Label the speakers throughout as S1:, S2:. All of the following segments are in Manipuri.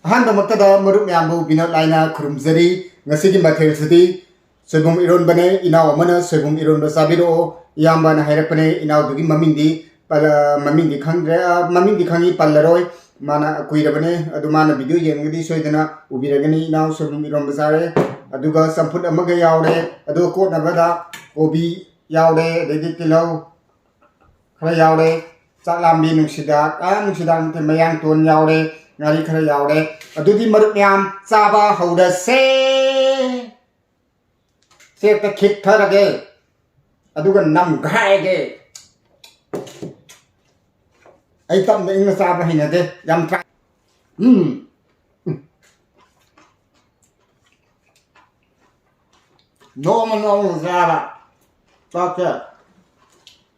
S1: ꯑꯍꯥꯟꯕꯃꯛꯇꯗ ꯃꯔꯨꯞ ꯃꯌꯥꯝꯕꯨ ꯕꯤꯅꯣꯗ ꯂꯥꯏꯅ ꯈꯨꯔꯨꯝꯖꯔꯤ ꯉꯁꯤꯒꯤ ꯃꯊꯦꯜꯁꯤꯗꯤ ꯁꯣꯏꯕꯨꯝ ꯏꯔꯣꯟꯕꯅꯦ ꯏꯅꯥꯎ ꯑꯃꯅ ꯁꯣꯏꯕꯨꯝ ꯏꯔꯣꯟꯕ ꯆꯥꯕꯤꯔꯛꯑꯣ ꯏꯌꯥꯝꯕꯅ ꯍꯥꯏꯔꯛꯄꯅꯦ ꯏꯅꯥꯎꯗꯨꯒꯤ ꯃꯃꯤꯡꯗꯤ ꯈꯪꯗ꯭ꯔꯦ ꯃꯃꯤꯡꯗꯤ ꯈꯪꯉꯤ ꯄꯜꯂꯔꯣꯏ ꯃꯥꯅ ꯀꯨꯏꯔꯕꯅꯦ ꯑꯗꯨ ꯃꯥꯅ ꯚꯤꯗꯤꯑꯣ ꯌꯦꯡꯉꯒꯗꯤ ꯁꯣꯏꯗꯅ ꯎꯕꯤꯔꯒꯅꯤ ꯏꯅꯥꯎ ꯁꯣꯏꯕꯨꯝ ꯏꯔꯣꯟꯕ ꯆꯥꯔꯦ ꯑꯗꯨꯒ ꯆꯝꯐꯨꯠ ꯑꯃꯒ ꯌꯥꯎꯔꯦ ꯑꯗꯨꯒ ꯀꯣꯠꯅꯕꯗ ꯀꯣꯕꯤ ꯌꯥꯎꯔꯦ ꯑꯗꯩꯗꯤ ꯇꯤꯜꯍꯧ खरा यावरे चालामी नुसिदाक नुसिदाक नते मयांग तोन यावरे ngari khara yaure adudi marup myam chaba hauda se ta khit tharage aduga nam ghaige ai tam de ing chaba hina de yam tra no man no zaba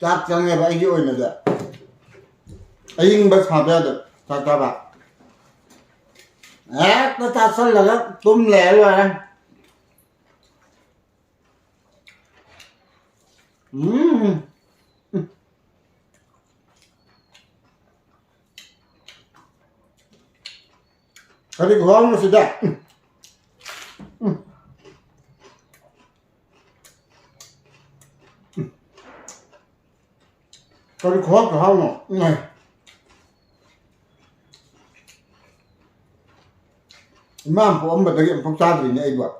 S1: chak change ba ai oina da ai ba sabe da ta ta ba nó ta sân là nó tum lẹ rồi nè cái gì ngon nó sẽ đẹp cái gì khó cả không này Imam po ang badagi ang pagsabi niya iba.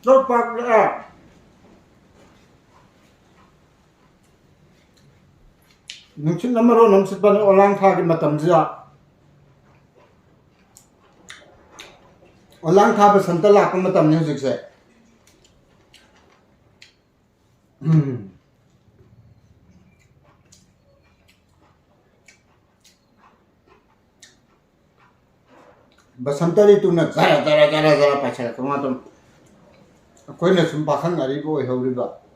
S1: Rất bạc nữa. Nungsit namaro namsit pa ni olang thagi matam siya. Olang thagi santala akong matam niya sikse. Basantari tu na zara pasal kumatom. Ako'y nasumpakan nga ribo ay hawriba.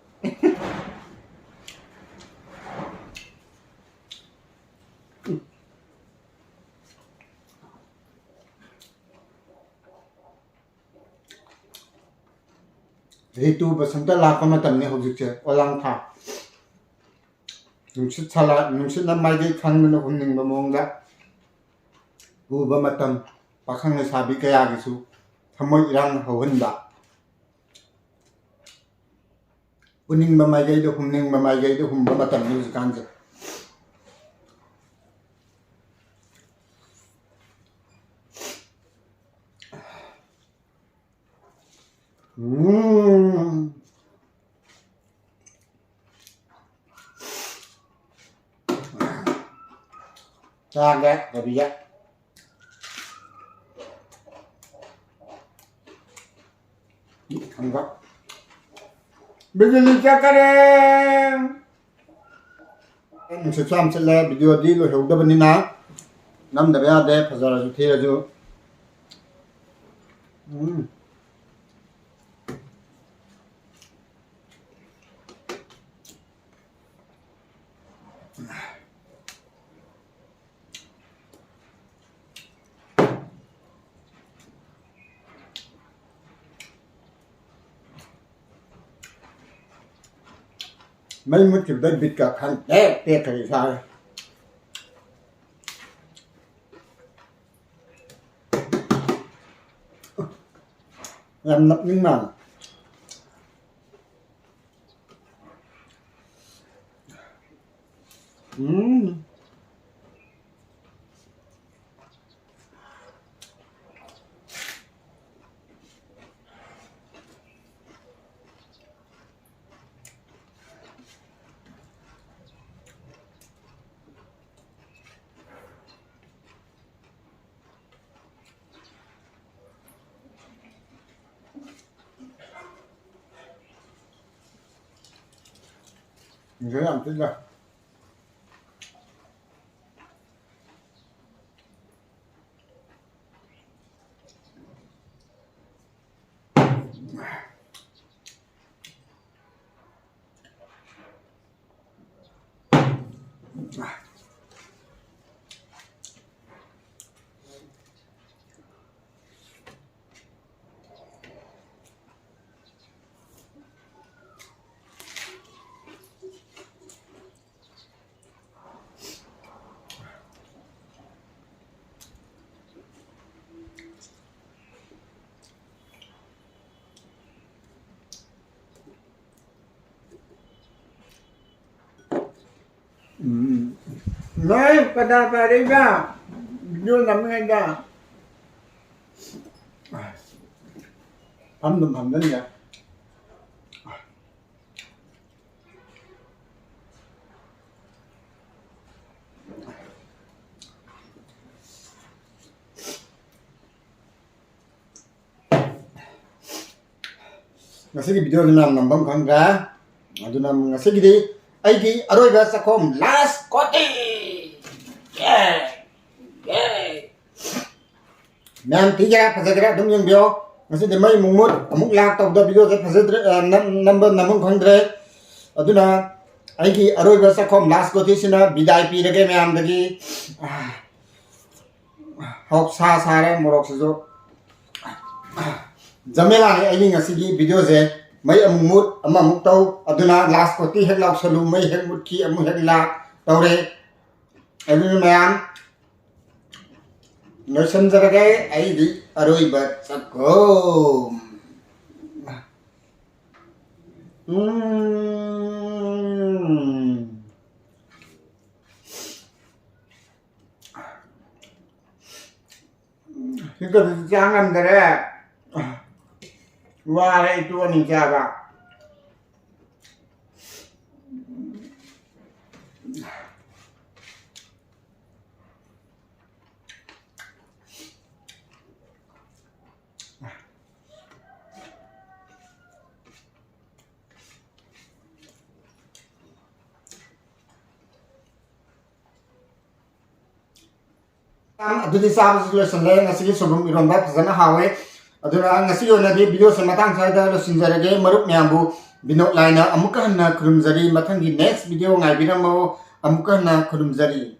S1: Itu basanta laka matam ni hojik che olang tha nungsit sala nungsit na mai dei khang na humning ba mong da bu ba matam pakhang na sabi kaya gisu thamoi irang hawin ba uning ba mai dei do humning ba mai dei do hum ba matam ni kan je Kaget tapi ya. Enggak. Begini cakare. Sesam sele video di lo hewda banina. Nam da ya de phazara ju the ju. Mấy mất chịu đến bịt cả khăn té té thì sao em nấp những màn mình sẽ làm tiếp ra
S2: Nói pada pada video namanya dah.
S1: Hamdan ya. Ngasih video ni nambang kan ga. Adu nam ngasih gidi. Aigi aroy ga sakom last koti. Yeah. Nam tiga pasagara dum yung bio. Ngasih de mai mumut amuk lak tau da video se pasadre number namung khangdre. Adu na aigi aroy ga sakom last koti sina bidai pi rage me am dagi. Hok sa sare morok sejo. Jamela ne aigi ngasih gi video se mai amut amamuk tau aduna last koti hek lauk salu mai hek mut ki amu hek la tawre aduna mayam no sanjarage ai di aroi bat sakom
S2: Kita jangan dere. Wah itu ni jaga.
S1: Adudi sabs lesson le ngasi sobum iron ba phazana hawe aduna ngasi ona di video se matang sai da losinjarage marup myambu binok laina amuka na kurumjari mathangi next video ngai biramo amuka na kurumjari